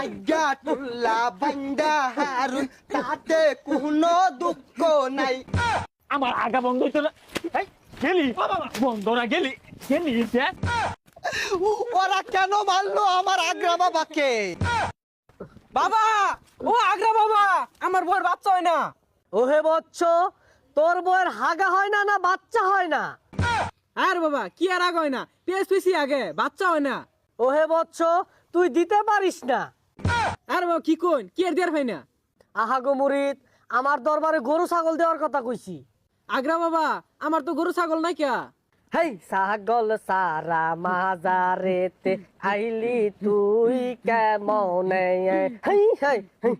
আজ্ঞাতুল্লাহ বান্দা হারুন তাতে কোনো দুঃখ নাই। আমার আগা বন্ধ হইতো না। এই, গেলি বন্ধ না গেলি যে ওরা কেন মারলো আমার আগ্রা বাবাকে? বাবা, ও আগ্রা বাবা, আমার বউয়ের বাচ্চা হয় না। ওহে বচ্চ, তোর বউয়ের হাগা হয় না না বাচ্চা হয় না? আর বাবা কি আর আগ হয় না, পেঁয়াজ পিসি আগে বাচ্চা হয় না। ওহে বচ্চ, তুই দিতে পারিস না। আর বাবা কি কোন, কি আর দেয়ার হয় না? আহাগো মুরিদ, আমার দরবারে গরু ছাগল দেওয়ার কথা কইছি। আগ্রা বাবা, আমার তো গরু ছাগল নাই কে। হেই ছাগল সারা মাজারেতে আইলি তুই কেমনে? হেই হেই হেই।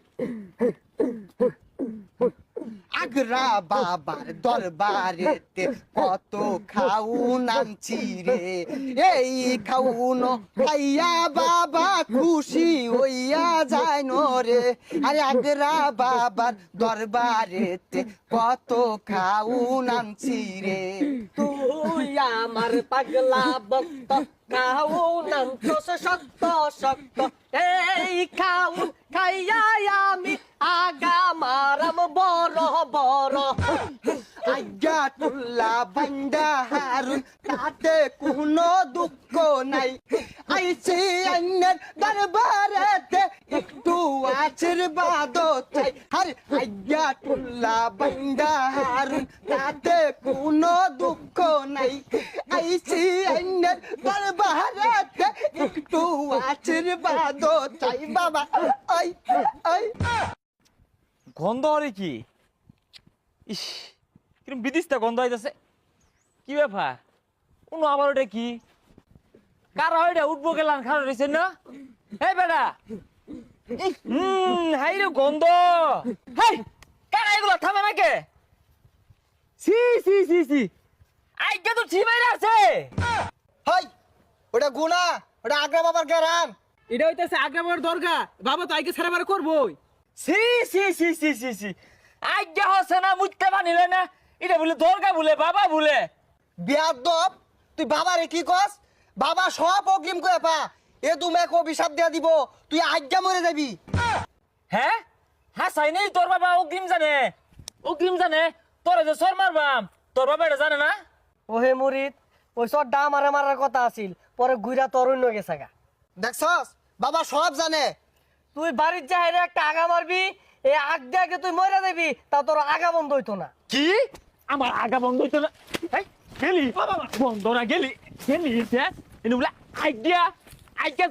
আগ্রা বাবার দরবারেতে কত খাউন আনছি রে, এই খাউন খাইয়া বাবা খুশি হইয়া যায় রে। আরে আগ্রা বাবার দরবারেতে কত খাউন আনছি রে। তুই আমার পাগলা ভক্ত, খাউন আনছস শক্ত শক্ত, এই খাউন খাইয়া আমি আগা মারাম বড় বড়। আজ্ঞাতুল্লাহ বান্দা হারুন তাতে কোনো দুঃখ নাই। আইছি আইনের দরবারেতে একটু আশীর্বাদ চাই। আরে আজ্ঞাতুল্লাহ বান্দা হারুন তাতে কোনো দুঃখ নাই। আইছি আইনের দরবারেতে একটু আশীর্বাদ চাই বাবা। আই আই গন্ধ হরে কি? ইস, কিরম বিদিশটা গন্ধ হইতাছে। কি ব্যাপার? কোনো আবার ওটা কি? কারা ওইটা উঠবো গেলাম খারাপ রয়েছে না? এই বেটা, হাই রে গন্ধ। হাই, কারা এগুলো থামে নাকি? সি সি সি সি, আইগা তো ঠিমাই আছে। হাই, ওটা গুনা, ওটা আগ্রা বাবার গ্রাম। এটা হইতেছে আগ্রা বাবার দরগা, বাবা তো আইকে সারাবার করবোই। সি সি সি সি সি সি, আইগা হচ্ছে না মুইতে বানিলে না, এটা বলে দরগা বলে বাবা বলে। বেয়াদব, তুই বাবারে কি কস? বাবা সব অগ্রিম করে পা, এ তুমি এক অভিশাপ দিয়া দিব, তুই আজ্ঞা মরে যাবি। হ্যাঁ হ্যাঁ, চাই নেই তোর বাবা অগ্রিম জানে, অগ্রিম জানে। তোর যে সর মারবাম, তোর বাবা এটা জানে না? ওহে মুরিদ, ওই সব ডা মারা মারার কথা আছিল, পরে গুইরা তোর অন্য গেছে গা। দেখছস, বাবা সব জানে। তুই বাড়ির যাই একটা আগা মারবি, এই আগ দিয়ে তুই মরে যাবি, তা তোর আগা বন্ধ হইতো না। কি? আমার আগা বন্ধ হইতো না? এই, গেলি বন্ধ না গেলি, গেলি এনে বলে আইডিয়া আইডিয়া